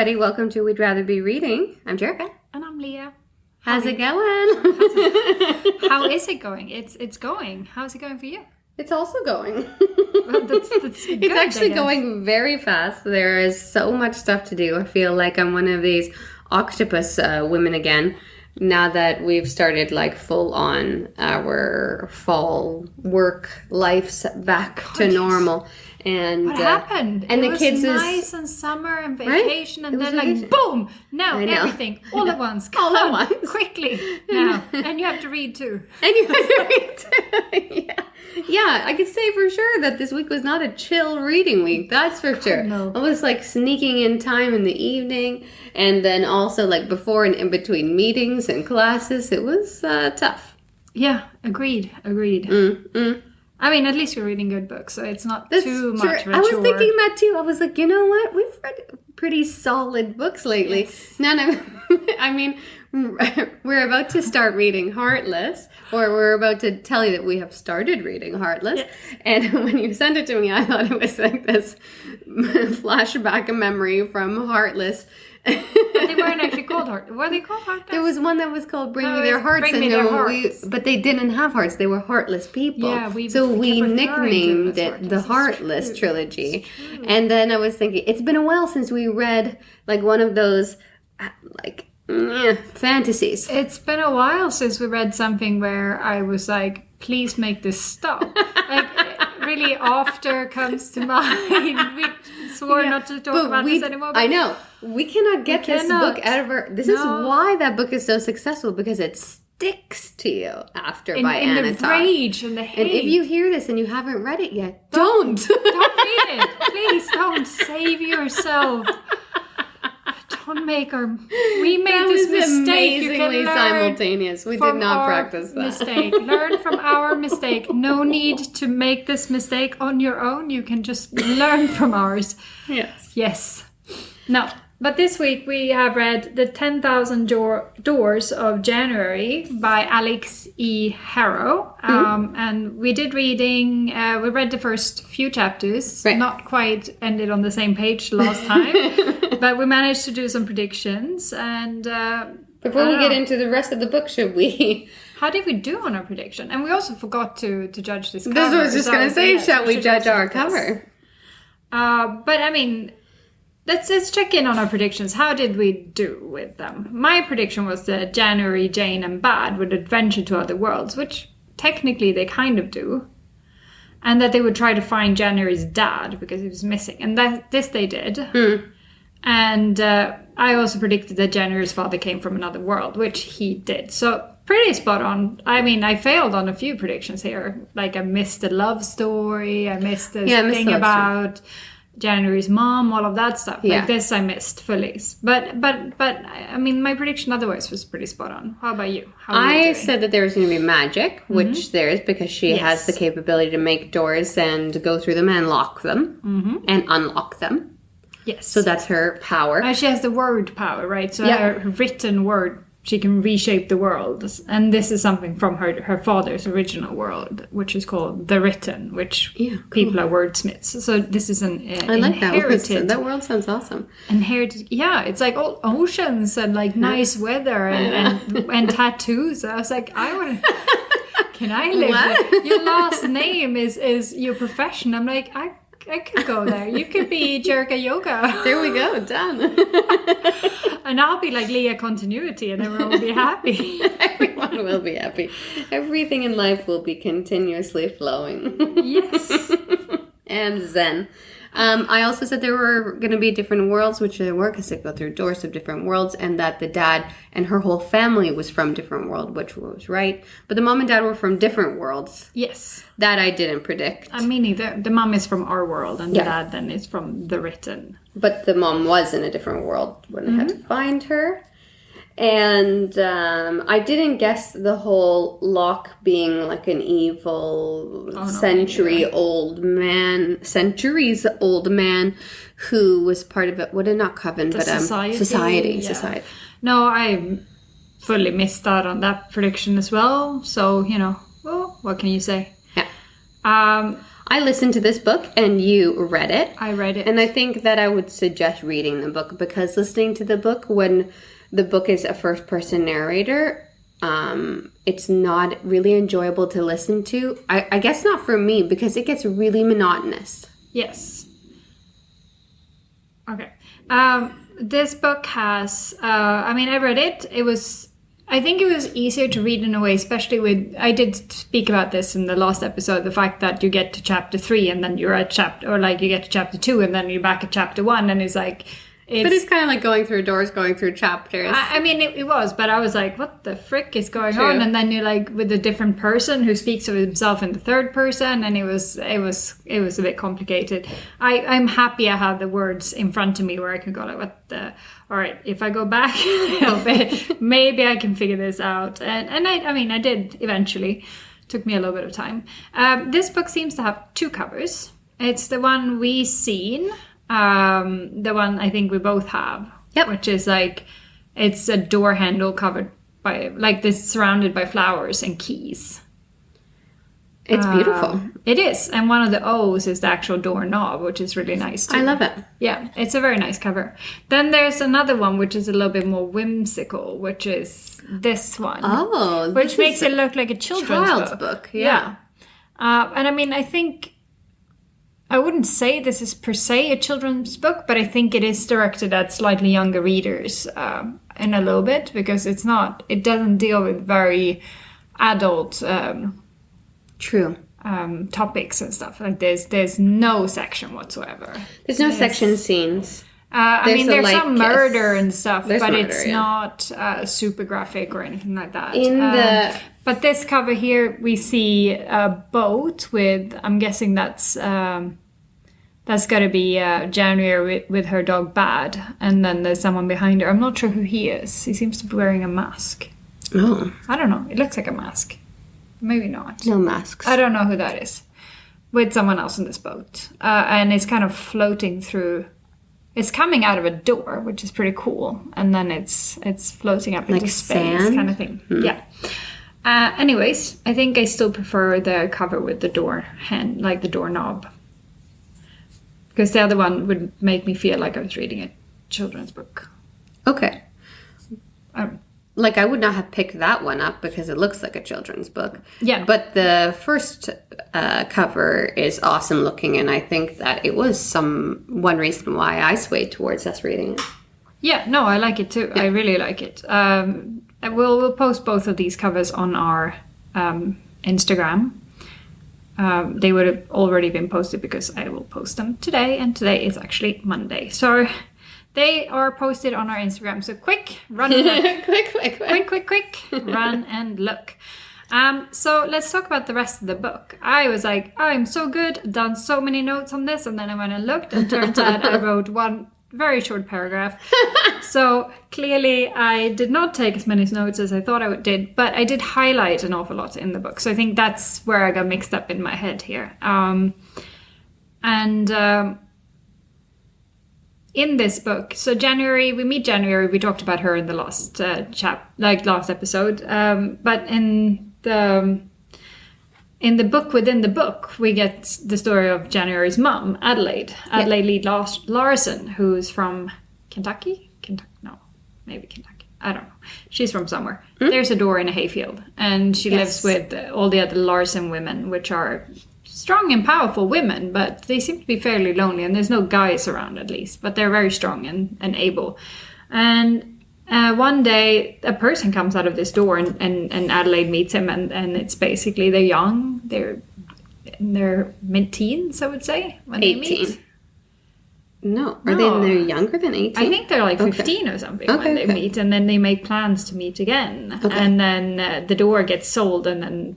everybody. Welcome to We'd Rather Be Reading. I'm Jerrica. And I'm Lia. How's it going? How is it going? It's going. How's it going for you? It's also going. Well, that's good, it's actually going very fast. There is so much stuff to do. I feel like I'm one of these octopus women again. Now that we've started like full on our fall work lives back to normal. And what happened? And it the was kids nice and summer and vacation, right? and then like boom! Now everything all at once, all at once, quickly now, and you have to read too. And you have to read too. Yeah. I could say for sure that this week was not a chill reading week. That's for sure. No. I was like sneaking in time in the evening, and then also like before and in between meetings and classes. It was tough. Yeah, agreed. I mean, at least you're reading good books, so it's not too much of a chore. I was thinking that too. I was like, you know what? We've read pretty solid books lately. Yes. I mean, we're about to start reading Heartless, or we're about to tell you that we have started reading Heartless. Yes. And when you sent it to me, I thought it was like this flashback of memory from Heartless. But they weren't actually called Heartless. Were they called Heartless? There was one that was called Bring Me Their Hearts. Bring Me Their Hearts. But they didn't have hearts. They were heartless people. Yeah, we kept nicknamed it it the Heartless trilogy. And then I was thinking, it's been a while since we read like one of those fantasies. It's been a while since we read something where I was like, please make this stop. Like, really, after comes to mind. We swore not to talk about this anymore. I know. We cannot get this book out of our... This is why that book is so successful, because it sticks to you after by Anna In the rage and the hate. And if you hear this and you haven't read it yet, don't read it. Please don't. Save yourself. Don't make our... We made this mistake. You can learn simultaneous. We did not practice that. Mistake. Learn from our mistake. No need to make this mistake on your own. You can just learn from ours. Yes. No. But this week we have read The 10,000 Doors of January by Alex E. Harrow. And we did reading, we read the first few chapters, not quite ended on the same page last time, but we managed to do some predictions. And before we get into the rest of the book, should we... How did we do on our prediction? And we also forgot to judge this cover. This was just going to say, shall we judge our cover? But I mean... Let's check in on our predictions. How did we do with them? My prediction was that January, Jane, and Bad would adventure to other worlds, which technically they kind of do. And that they would try to find January's dad because he was missing. And this they did. And I also predicted that January's father came from another world, which he did. So pretty spot on. I mean, I failed on a few predictions here. Like I missed the love story. I missed the thing about... January's mom, all of that stuff. Like this I missed fully. But I mean, my prediction otherwise was pretty spot on. How about you? I said that there was going to be magic, which there is because she has the capability to make doors and go through them and lock them and unlock them. Yes. So that's her power. She has the word power, right? So her written word, she can reshape the world. And this is something from her father's original world, which is called The Written, which people are wordsmiths. So this is an I like inherited... That world sounds awesome. Inherited... Yeah, it's like all oceans and like nice weather and tattoos. I was like, I want to... Can I live there? Your last name is your profession. I'm like, I could go there. You could be Jerrica Yoga. There we go. Done. And I'll be like Lia Continuity and everyone will be happy. Everyone will be happy. Everything in life will be continuously flowing. Yes. And zen. I also said there were going to be different worlds, which there were because they go through doors of different worlds, and that the dad and her whole family was from different world, which was right. But the mom and dad were from different worlds. Yes. That I didn't predict. Me neither. The mom is from our world, and the dad then is from The Written. But the mom was in a different world when I had to find her. And I didn't guess the whole Locke being like an evil centuries old man who was part of it. What not coven, but society. No, I fully missed out on that prediction as well. So well, what can you say? Yeah. I listened to this book and you read it. I read it. And I think that I would suggest reading the book, because listening to the book, when the book is a first-person narrator, it's not really enjoyable to listen to. I guess not for me, because it gets really monotonous. Yes. Okay. This book has, I read it. I think it was easier to read in a way, especially I did speak about this in the last episode, the fact that you get to chapter 3 and then you're at you get to chapter 2 and then you're back at chapter 1 and it's like... But it's kind of like going through doors, going through chapters. It was, but I was like, what the frick is going on? And then you're like with a different person who speaks of himself in the third person, and it was a bit complicated. I'm happy I have the words in front of me where I can go like, what the... All right, if I go back a little bit, maybe I can figure this out. And I did eventually. Took me a little bit of time. This book seems to have 2 covers. It's the one we seen... the one I think we both have, which is like, it's a door handle covered by, like, this surrounded by flowers and keys. It's beautiful. It is, and one of the O's is the actual doorknob, which is really nice too. I love it. Yeah, it's a very nice cover. Then there's another one which is a little bit more whimsical, which is this one. Oh, which makes it look like a child's book. Yeah. And I think... I wouldn't say this is per se a children's book, but I think it is directed at slightly younger readers in a little bit, because it doesn't deal with very adult topics and stuff. Like there's no section whatsoever. There's no section scenes. There's some murder and stuff, but it's not super graphic or anything like that. But this cover here, we see a boat with, I'm guessing that's got to be January with her dog Bad, and then there's someone behind her. I'm not sure who he is. He seems to be wearing a mask. Oh. I don't know. It looks like a mask. Maybe not. No masks. I don't know who that is. With someone else in this boat. And it's kind of floating through... It's coming out of a door, which is pretty cool. And then it's floating up into space, sand? kind of thing. Yeah. Anyways, I think I still prefer the cover with the door hand, like the doorknob. Because the other one would make me feel like I was reading a children's book. Okay. Like, I would not have picked that one up because it looks like a children's book. Yeah. But the first cover is awesome looking, and I think that it was one reason why I swayed towards us reading it. Yeah, no, I like it too. Yeah. I really like it. We'll post both of these covers on our Instagram. They would have already been posted because I will post them today, and today is actually Monday. So they are posted on our Instagram. So quick, run and look. quick, run and look. So let's talk about the rest of the book. I was like, I'm so good, done so many notes on this, and then I went and looked, and turns out I wrote one very short paragraph. So clearly I did not take as many notes as I thought I did, but I did highlight an awful lot in the book. So I think that's where I got mixed up in my head here. In this book, so we meet January. We talked about her in the last last episode. But in the book within the book, we get the story of January's mom, Adelaide Lee Larson, who's from Kentucky. Maybe Kentucky. I don't know. She's from somewhere. There's a door in a hayfield, and she lives with all the other Larson women, which are strong and powerful women, but they seem to be fairly lonely, and there's no guys around at least, but they're very strong and able. And one day a person comes out of this door, and Adelaide meets him, and it's basically they're young, they're in their mid-teens, I would say, when 18. they meet. No, they're younger than 18? I think they're like 15 or something when they meet, and then they make plans to meet again. Okay. And then the door gets sold, and then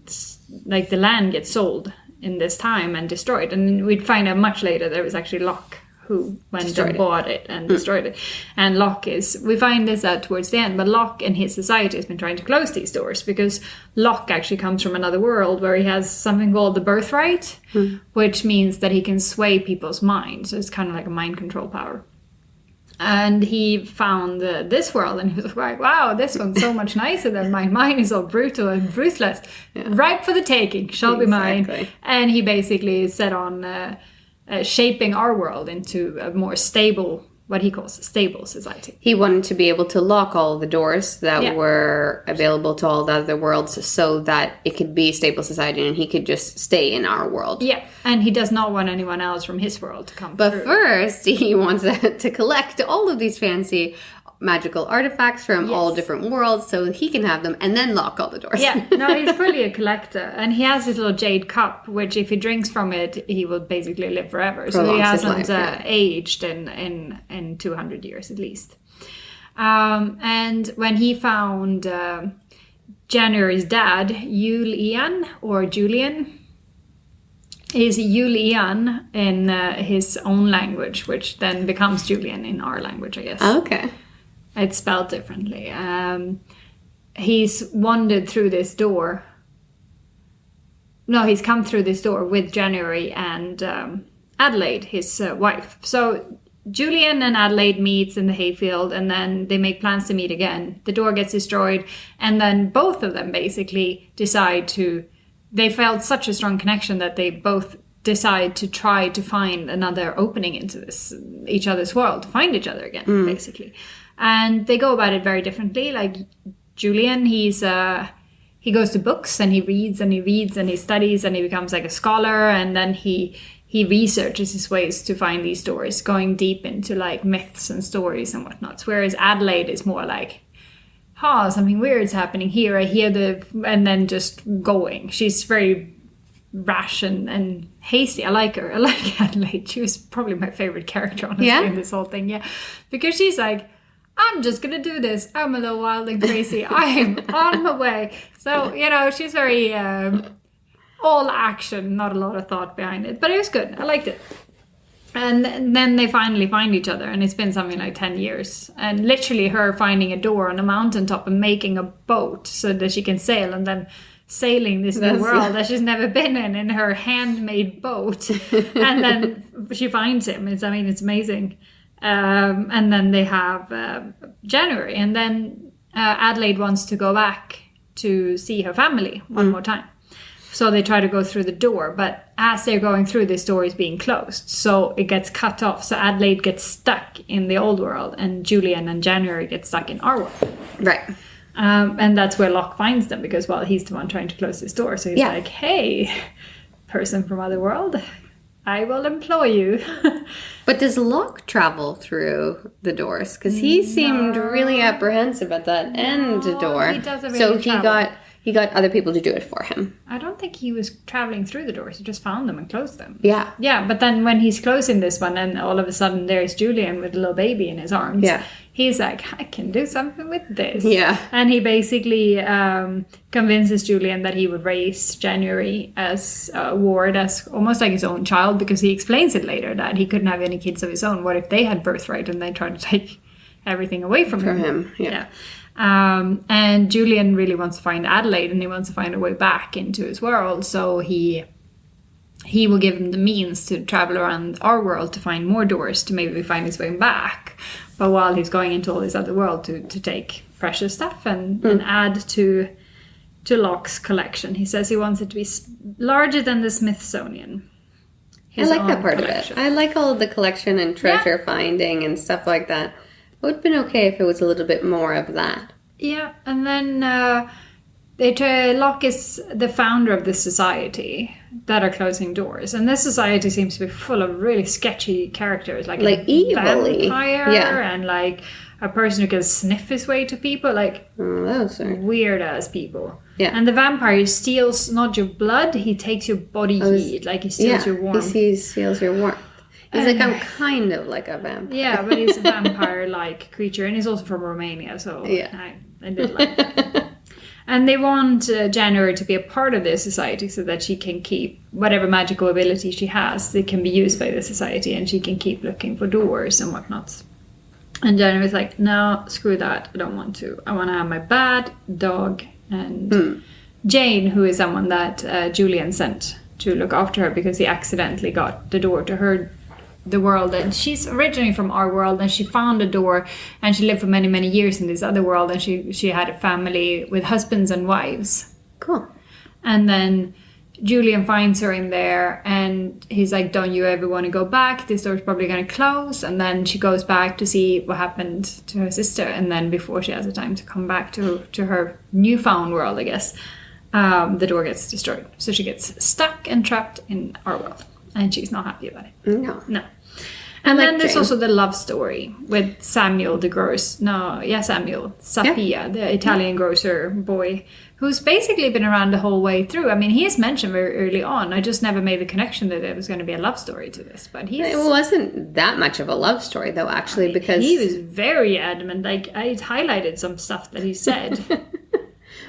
like the land gets sold in this time and destroyed. And we'd find out much later there was actually Locke who went and bought it and destroyed it. And Locke we find this out towards the end, but Locke and his society has been trying to close these doors because Locke actually comes from another world where he has something called the birthright, which means that he can sway people's minds. So it's kind of like a mind control power. And he found this world, and he was like, wow, this one's so much nicer than mine. Mine is all brutal and ruthless. Yeah. Ripe for the taking, shall be mine. And he basically set on shaping our world into a more stable, what he calls a stable society. He wanted to be able to lock all the doors that were available to all the other worlds so that it could be a stable society and he could just stay in our world. Yeah, and he does not want anyone else from his world to come through. But first, he wants to collect all of these fancy magical artifacts from all different worlds so he can have them and then lock all the doors. Yeah, no, he's fully a collector. And he has this little jade cup, which if he drinks from it, he will basically live forever. So he hasn't aged in 200 years at least. And when he found January's dad, Julian, is Julian in his own language, which then becomes Julian in our language, I guess. Okay. It's spelled differently. He's wandered through this door. No, he's come through this door with January and Adelaide, his wife. So Julian and Adelaide meets in the hayfield, and then they make plans to meet again. The door gets destroyed, and then both of them basically decide to... They felt such a strong connection that they both decide to try to find another opening into each other's world, to find each other again, basically. And they go about it very differently. Like Julian, he goes to books and he reads and he reads and he studies and he becomes like a scholar, and then he researches his ways to find these stories, going deep into like myths and stories and whatnot. Whereas Adelaide is more like, something weird's happening here. I hear and then just going. She's very rash and hasty. I like her. I like Adelaide. She was probably my favorite character, honestly, in this whole thing. Yeah, because she's like, I'm just gonna do this. I'm a little wild and crazy. I am on my way. So, she's very all action, not a lot of thought behind it. But it was good. I liked it. And then they finally find each other, and it's been something like 10 years. And literally her finding a door on a mountaintop and making a boat so that she can sail, and then sailing this new world that she's never been in her handmade boat. And then she finds him. It's amazing. And then they have January, and then Adelaide wants to go back to see her family one more time. So they try to go through the door, but as they're going through, this door is being closed. So it gets cut off. So Adelaide gets stuck in the old world, and Julian and January get stuck in our world. Right. And that's where Locke finds them, because, he's the one trying to close this door. So he's like, hey, person from other world, I will employ you. But does Locke travel through the doors? Because he seemed really apprehensive at that end door. He doesn't really travel. He got other people to do it for him. I don't think he was traveling through the doors. He just found them and closed them. Yeah. Yeah, but then when he's closing this one, and all of a sudden there's Julian with a little baby in his arms. Yeah. He's like, I can do something with this. Yeah. And he basically convinces Julian that he would raise January as Ward, as almost like his own child, because he explains it later that he couldn't have any kids of his own. What if they had birthright and they tried to take everything away from him? Yeah. And Julian really wants to find Adelaide, and he wants to find a way back into his world. So he will give him the means to travel around our world to find more doors to maybe find his way back. But while he's going into all this other world to take precious stuff and add to Locke's collection. He says he wants it to be larger than the Smithsonian. I like that part collection. Of it. I like all of the collection and treasure finding and stuff like that. It would have been okay if it was a little bit more of that. Yeah, and then Locke is the founder of this society that are closing doors. And this society seems to be full of really sketchy characters. Like a vampire and like a person who can sniff his way to people. Like weird-ass people. Yeah. And the vampire steals not your blood, he takes your body heat. Like he steals your warmth. He steals your warmth. He's like, I'm kind of like a vampire. Yeah, but he's a vampire-like creature. And he's also from Romania, so I did like that. And they want January to be a part of their society so that she can keep whatever magical ability she has. They can be used by the society, and she can keep looking for doors and whatnot. And January's like, no, screw that. I don't want to. I want to have my bad dog and Jane, who is someone that Julian sent to look after her because he accidentally got the door to her the world, and she's originally from our world, and she found a door, and she lived for many, many years in this other world, and she had a family with husbands and wives. Cool. And then Julian finds her in there, and he's like, don't you ever want to go back? This door's probably going to close. And then she goes back to see what happened to her sister, and then before she has the time to come back to her newfound world, I guess, the door gets destroyed. So she gets stuck and trapped in our world. And she's not happy about it. No. And then there's also the love story with Samuel, Sapia, the Italian grocer boy, who's basically been around the whole way through. I mean, he is mentioned very early on. I just never made the connection that there was going to be a love story to this. But it wasn't that much of a love story, though, actually, because... He was very adamant. Like, I highlighted some stuff that he said.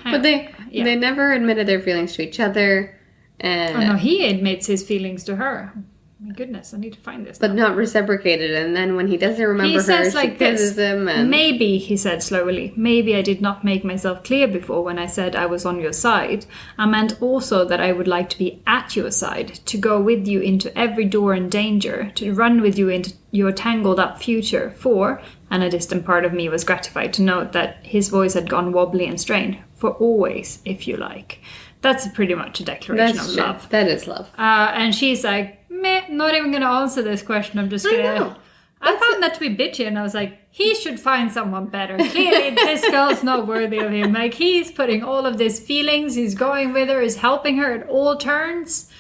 But they never admitted their feelings to each other. He admits his feelings to her. My goodness, I need to find this. But not reciprocated, and then when he doesn't remember her, she quizzes him. And... Maybe, he said slowly, maybe I did not make myself clear before when I said I was on your side. I meant also that I would like to be at your side, to go with you into every door and danger, to run with you into your tangled up future, for, and a distant part of me was gratified to note that his voice had gone wobbly and strained, for always, if you like. That's pretty much a declaration of love. That is love. And she's like, meh, not even going to answer this question. I'm just going to... I found that to be bitchy, and I was like, he should find someone better. Clearly, this girl's not worthy of him. Like, he's putting all of these feelings, he's going with her, he's helping her at all turns.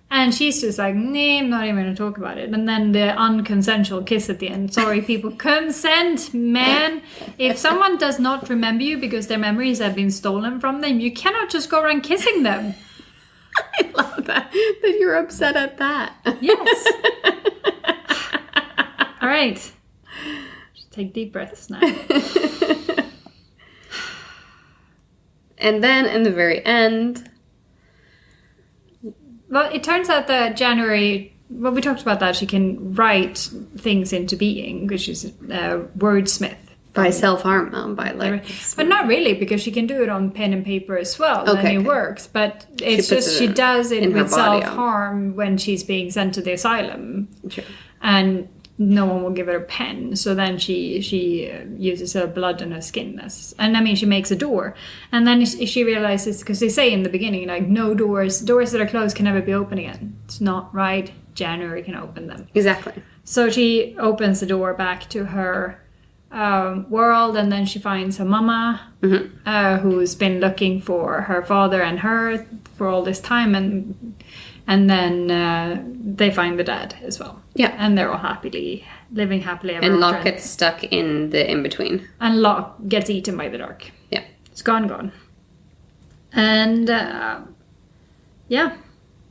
And she's just like, nah, I'm not even going to talk about it. And then the unconsensual kiss at the end. Sorry, people. Consent, man. If someone does not remember you because their memories have been stolen from them, you cannot just go around kissing them. I love that you're upset at that. Yes. All right. Just take deep breaths now. And then in the very end... Well, it turns out that January... Well, we talked about that. She can write things into being, which is a wordsmith. By self-harm, by like... But not really, because she can do it on pen and paper as well, and it works. But it's just she does it with self-harm when she's being sent to the asylum. Sure. And no one will give her a pen. So then she uses her blood and her skin. And I mean, she makes a door. And then she realizes, because they say in the beginning, like, no doors that are closed can never be open again. It's not right. January can open them. Exactly. So she opens the door back to her world, and then she finds her mama, who's been looking for her father and her for all this time, and then they find the dad as well. Yeah, and they're all living happily ever after. And Locke gets stuck in the in between, and Locke gets eaten by the dark. Yeah, it's gone, and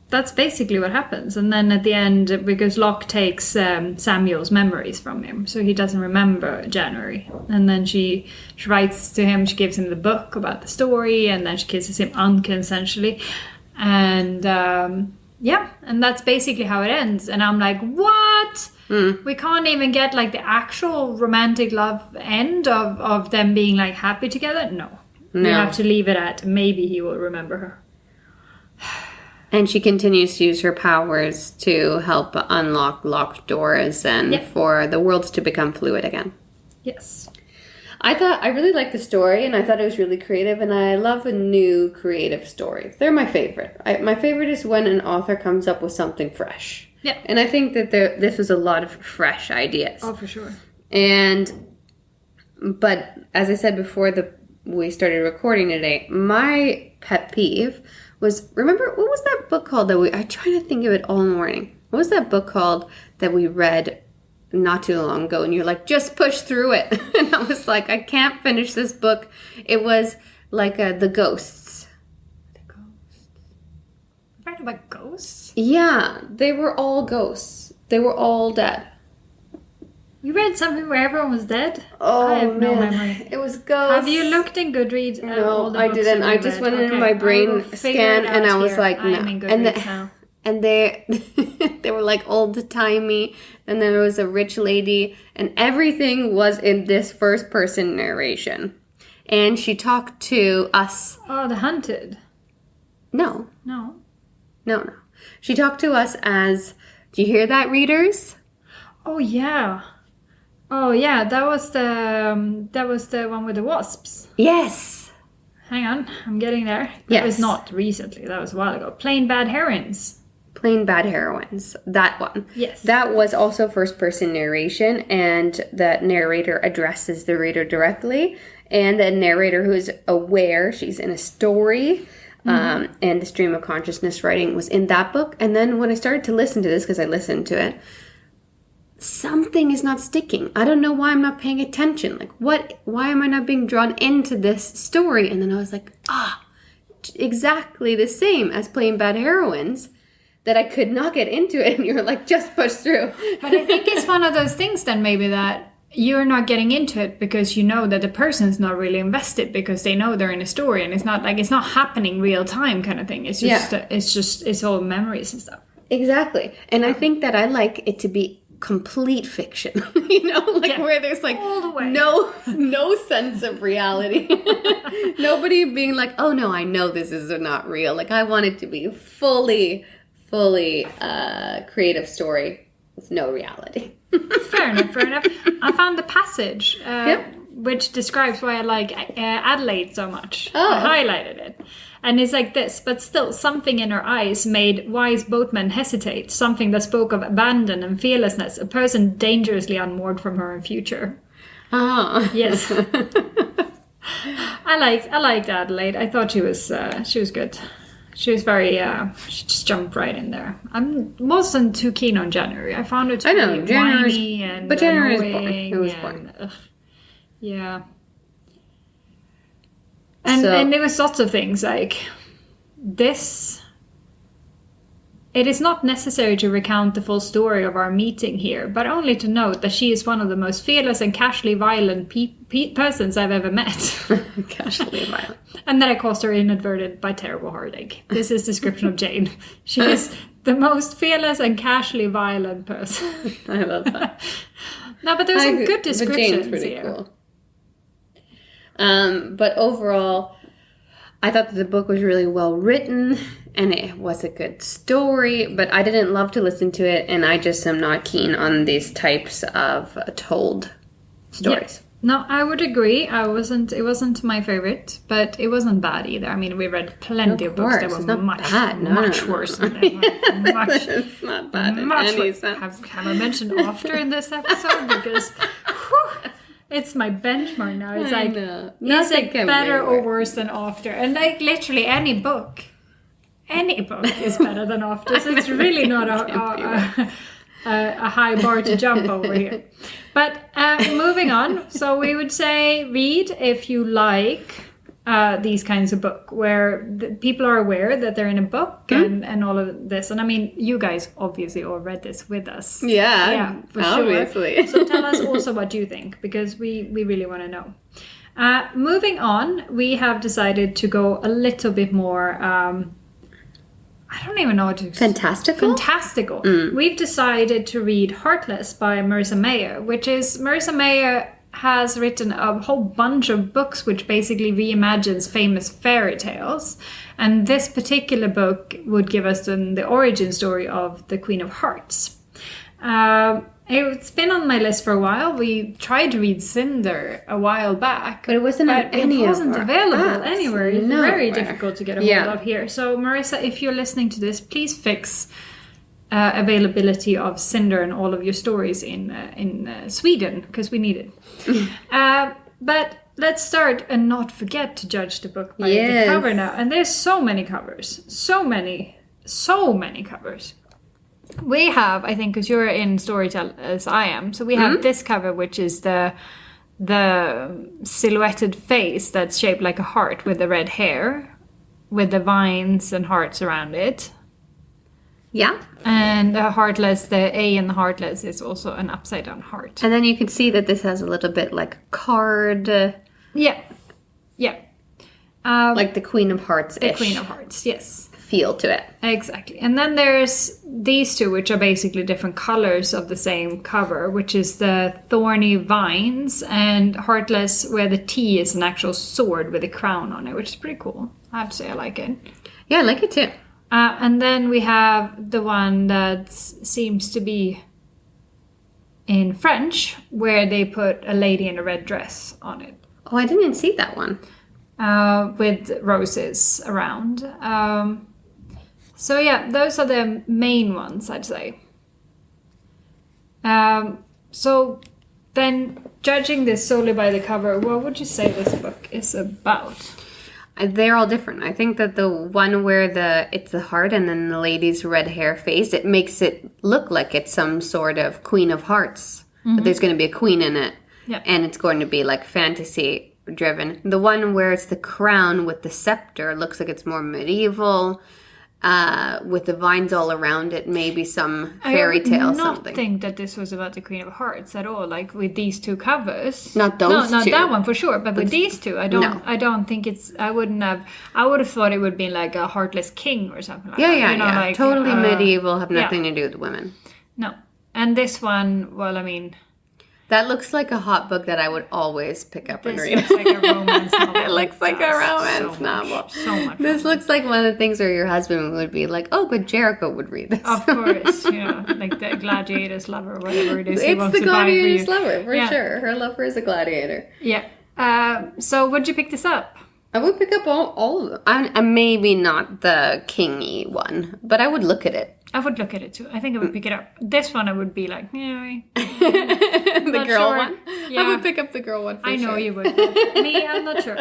that's basically what happens. And then at the end, because Locke takes Samuel's memories from him, so he doesn't remember January. And then she writes to him, she gives him the book about the story, and then she kisses him unconsensually. And and that's basically how it ends. And I'm like, what? We can't even get like the actual romantic love end of them being like happy together? No. We have to leave it at maybe he will remember her. And she continues to use her powers to help unlock locked doors and for the worlds to become fluid again. Yes. I really liked the story, and I thought it was really creative, and I love new creative stories. They're my favorite. My favorite is when an author comes up with something fresh. Yeah. And I think that this was a lot of fresh ideas. Oh, for sure. But as I said before we started recording today, my pet peeve was, remember, what was that book called I tried to think of it all morning. What was that book called that we read not too long ago? And you're like, just push through it. And I was like, I can't finish this book. It was like The Ghosts. The Ghosts? You read about ghosts? Yeah, they were all ghosts. They were all dead. You read something where everyone was dead? Oh, I have no memory. It was ghosts. Have you looked in Goodreads? No, I didn't. I just went into my brain scan, and I was like, no. I'm in Goodreads now. And they were like old-timey, and there was a rich lady, and everything was in this first-person narration. And she talked to us. Oh, The Hunted. No. She talked to us as, do you hear that, readers? Oh yeah. Oh yeah, that was the one with the wasps. Yes. Hang on, I'm getting there. That Yes. was not recently, that was a while ago. Plain Bad Herons. Plain Bad Heroines. That one. Yes. That was also first-person narration, and the narrator addresses the reader directly. And the narrator who is aware she's in a story, and the stream of consciousness writing was in that book. And then when I started to listen to this, because I listened to it, something is not sticking. I don't know why I'm not paying attention. Like, why am I not being drawn into this story? And then I was like, exactly the same as Plain Bad Heroines, that I could not get into it. And you were like, just push through. But I think it's one of those things then maybe that you're not getting into it because you know that the person's not really invested because they know they're in a story and it's not happening real time kind of thing. It's just, it's all memories and stuff. Exactly. And I think that I like it to be complete fiction, where there's like all the way. no sense of reality. Nobody being like, oh no, I know this is not real. Like I want it to be fully creative story with no reality. Fair enough. I found the passage which describes why I like Adelaide so much. I highlighted it. And it's like this, but still something in her eyes made wise boatmen hesitate, something that spoke of abandon and fearlessness, a person dangerously unmoored from her in future. Oh. Yes. I liked Adelaide. I thought she was good. She was very, she just jumped right in there. I wasn't too keen on January. I found it to be whiny and but January is boring. annoying. It was boring. Yeah. And there was lots of things like this. It is not necessary to recount the full story of our meeting here, but only to note that she is one of the most fearless and casually violent persons I've ever met. Casually violent. And that I caused her inadvertent by terrible heartache. This is description of Jane. She is the most fearless and casually violent person. I love that. No, but there's some good descriptions pretty here. Cool. But overall, I thought that the book was really well written and it was a good story, but I didn't love to listen to it, and I just am not keen on these types of told stories. Yeah. No, I would agree. It wasn't my favorite, but it wasn't bad either. I mean, we read plenty of books that were much worse than that. Much, it's not bad in much any worse. sense. Have I mentioned after in this episode? Because it's my benchmark now. It's like, is it better or worse than after? And like literally any book is better than after. So it's really not a high bar to jump over here. But moving on, so we would say read if you like these kinds of book where people are aware that they're in a book and all of this. And I mean, you guys obviously all read this with us. Yeah, for obviously. Sure. So tell us also what you think, because we really want to know. Moving on, we have decided to go a little bit more... I don't even know what to... Fantastical. We've decided to read Heartless by Marissa Meyer, which is... Marissa Meyer has written a whole bunch of books which basically reimagines famous fairy tales. And this particular book would give us the origin story of the Queen of Hearts. It's been on my list for a while. We tried to read Cinder a while back. But it wasn't available anywhere. It's very difficult to get a hold of here. So Marissa, if you're listening to this, please fix availability of Cinder and all of your stories in Sweden, because we need it. But let's start and not forget to judge the book by the cover now. And there's so many covers. So many covers. We have, I think, because you're in Storytel as I am, so we have this cover, which is the silhouetted face that's shaped like a heart with the red hair, with the vines and hearts around it. Yeah. And the Heartless, the A in the Heartless is also an upside down heart. And then you can see that this has a little bit like a card. Yeah. Like the Queen of Hearts-ish. The Queen of Hearts, yes. Feel to it. Exactly. And then there's these two, which are basically different colors of the same cover, which is the Thorny Vines and Heartless, where the T is an actual sword with a crown on it, which is pretty cool. I have to say I like it. Yeah, I like it too. And then we have the one that seems to be in French, where they put a lady in a red dress on it. Oh, I didn't see that one. With roses around. So yeah, those are the main ones, I'd say. So then, judging this solely by the cover, what would you say this book is about? They're all different. I think that the one where it's the heart and then the lady's red hair face, it makes it look like it's some sort of Queen of Hearts. But there's going to be a queen in it. Yeah. And it's going to be like fantasy driven. The one where it's the crown with the scepter looks like it's more medieval. With the vines all around it, maybe some fairy tale something. I don't think that this was about the Queen of Hearts at all. Like with these two covers, not those no, two. Not that one for sure. But with these two, I don't think it's. I would have thought it would be like a Heartless King or something like that. Yeah. Like, totally medieval, have nothing to do with women. No, and this one, well, I mean. That looks like a hot book that I would always pick up and read. This looks like a romance novel. It looks like a romance novel. So much. This looks like one of the things where your husband would be like, "Oh, but Jerrica would read this." Of course, like the gladiator's lover, whatever it is. It's the gladiator's lover, for sure. Her lover is a gladiator. Yeah. So would you pick this up? I would pick up all of them. And maybe not the kingy one, but I would look at it. I would look at it too. I think I would pick it up. This one I would be like, yeah. The girl one? Yeah. I would pick up the girl one for I know sure. you would. Me, I'm not sure.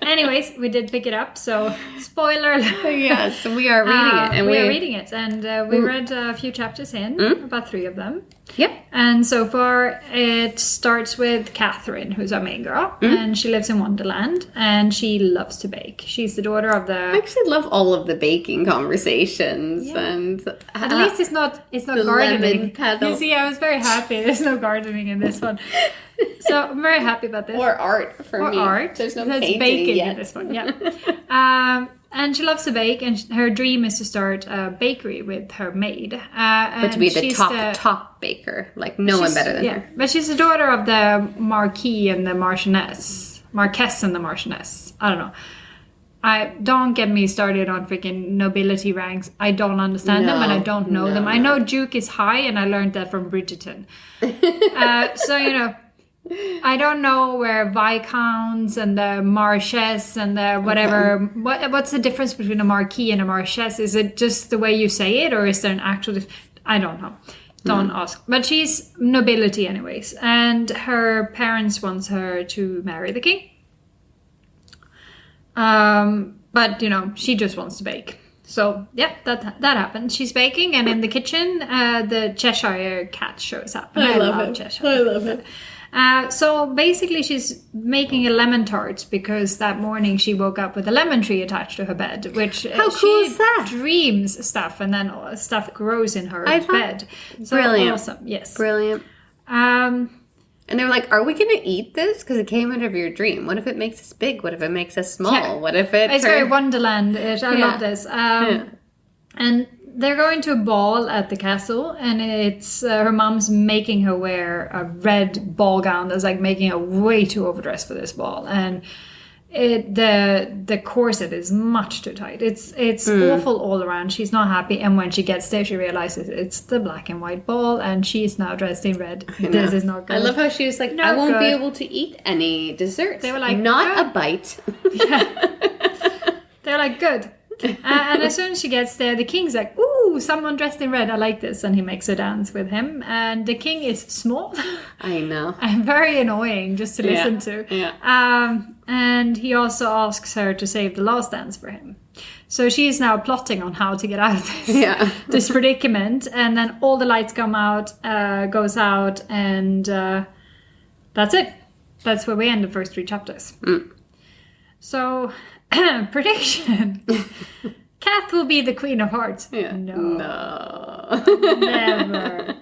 Anyways, we did pick it up, so spoiler alert. Yes, we are reading it. And we are reading it. And we read a few chapters in, about 3 of them. Yep. And so far, it starts with Catherine, who's our main girl. And she lives in Wonderland. And she loves to bake. She's the daughter of the... I actually love all of the baking conversations. Yeah. And at least it's not gardening. You see, I was very happy. There's no gardening in this one. So I'm very happy about this. Or art for me. Art. There's no There's painting baking yet. in this one, yeah. And she loves to bake, and her dream is to start a bakery with her maid. But to be the top baker. Like no one better than her. But she's the daughter of the Marquis and the Marchioness. Marquess and the Marchioness. I don't know. Don't get me started on freaking nobility ranks. I don't understand them and I don't know them. I know Duke is high and I learned that from Bridgerton. So, I don't know where Viscounts and the Marchess and the whatever... Okay. What's the difference between a Marquis and a Marchess? Is it just the way you say it or is there an actual... I don't know. Don't ask. But she's nobility anyways. And her parents wants her to marry the king. But she just wants to bake. So yeah, that happened. She's baking, and in the kitchen, the Cheshire cat shows up. And I love Cheshire. I love it. So basically, she's making a lemon tart because that morning she woke up with a lemon tree attached to her bed. Which how cool is that? Dreams stuff, and then stuff grows in her bed. So brilliant. Awesome. Yes. Brilliant. And they were like, are we going to eat this? Because it came out of your dream. What if it makes us big? What if it makes us small? Yeah. What if it... It's very Wonderland-ish. I love this. And they're going to a ball at the castle. And it's her mom's making her wear a red ball gown that's like making her way too overdressed for this ball. And the corset is much too tight. It's awful all around. She's not happy, and when she gets there, she realizes it's the black and white ball, and she's now dressed in red. This is not good. I love how she was like, I won't be able to eat any desserts. They were like, not good. A bite. They're like, good. And as soon as she gets there, the king's like, ooh, someone dressed in red, I like this. And he makes her dance with him. And the king is small. I know. And very annoying just to listen to. Yeah. And he also asks her to save the last dance for him. So she's now plotting on how to get out of this, this predicament. And then all the lights come out, goes out, and that's it. That's where we end the first 3 chapters. So... prediction. Kath will be the Queen of Hearts. Yeah. No. Never.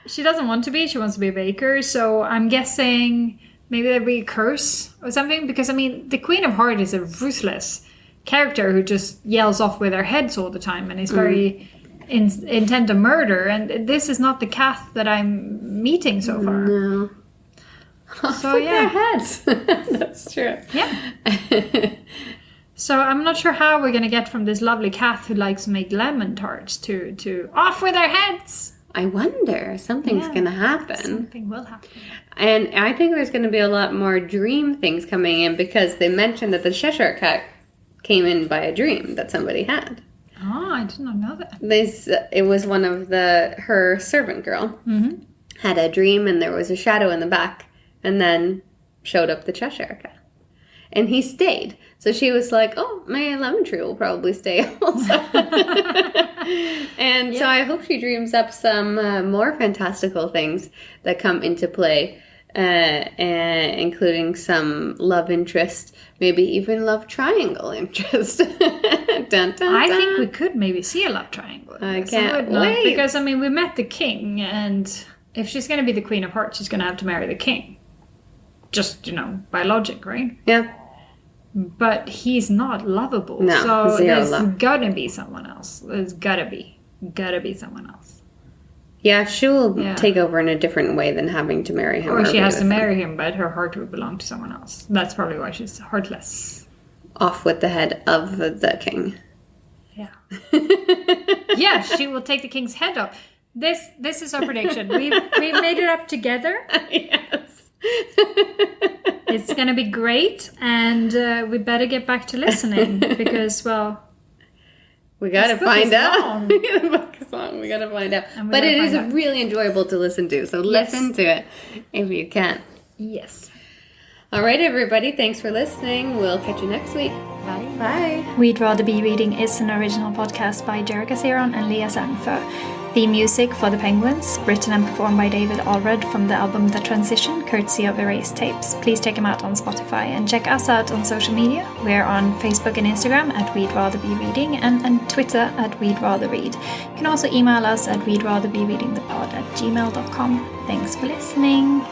She doesn't want to be. She wants to be a baker. So I'm guessing maybe there'll be a curse or something. Because, the Queen of Hearts is a ruthless character who just yells off with her heads all the time and is very intent on murder. And this is not the Kath that I'm meeting so far. No. So yeah, their heads. That's true. Yeah. So I'm not sure how we're gonna get from this lovely Kath who likes to make lemon tarts to off with their heads. I wonder, something's going to happen. Something will happen. And I think there's going to be a lot more dream things coming in because they mentioned that the Cheshire Cat came in by a dream that somebody had. Oh, I did not know that. It was one of her servant girl had a dream, and there was a shadow in the back, and then showed up the Cheshire Cat. And he stayed. So she was like, oh, my lemon tree will probably stay also. And so I hope she dreams up some more fantastical things that come into play, including some love interest, maybe even love triangle interest. Dun, dun, I dun. think we could maybe see a love triangle. I can't wait. Because, I mean, we met the king, and if she's going to be the Queen of Hearts, she's going to have to marry the king. Just, by logic, right? Yeah. But he's not lovable. No, so zero there's love. gotta be someone else. There's gotta be someone else. Yeah, she will take over in a different way than having to marry him. Or she be has to with him. marry him, but her heart will belong to someone else. That's probably why she's heartless. Off with the head of the king. Yeah. Yeah, she will take the king's head off. This is our prediction. We made it up together. Yes. It's going to be great, and we better get back to listening because, well... We gotta this book find is out. long. The book is long. We gotta find out. But it is really enjoyable to listen to, so listen to it if you can. Yes. All right, everybody. Thanks for listening. We'll catch you next week. Bye. Bye. We'd Rather Be Reading is an original podcast by Jerrica and Lia. The music for The Penguins, written and performed by David Allred from the album The Transition, courtesy of Erased Tapes. Please check him out on Spotify and check us out on social media. We're on Facebook and Instagram at We'd Rather Be Reading and Twitter at We'd Rather Read. You can also email us at we'dratherbereadingthepod@gmail.com. Thanks for listening.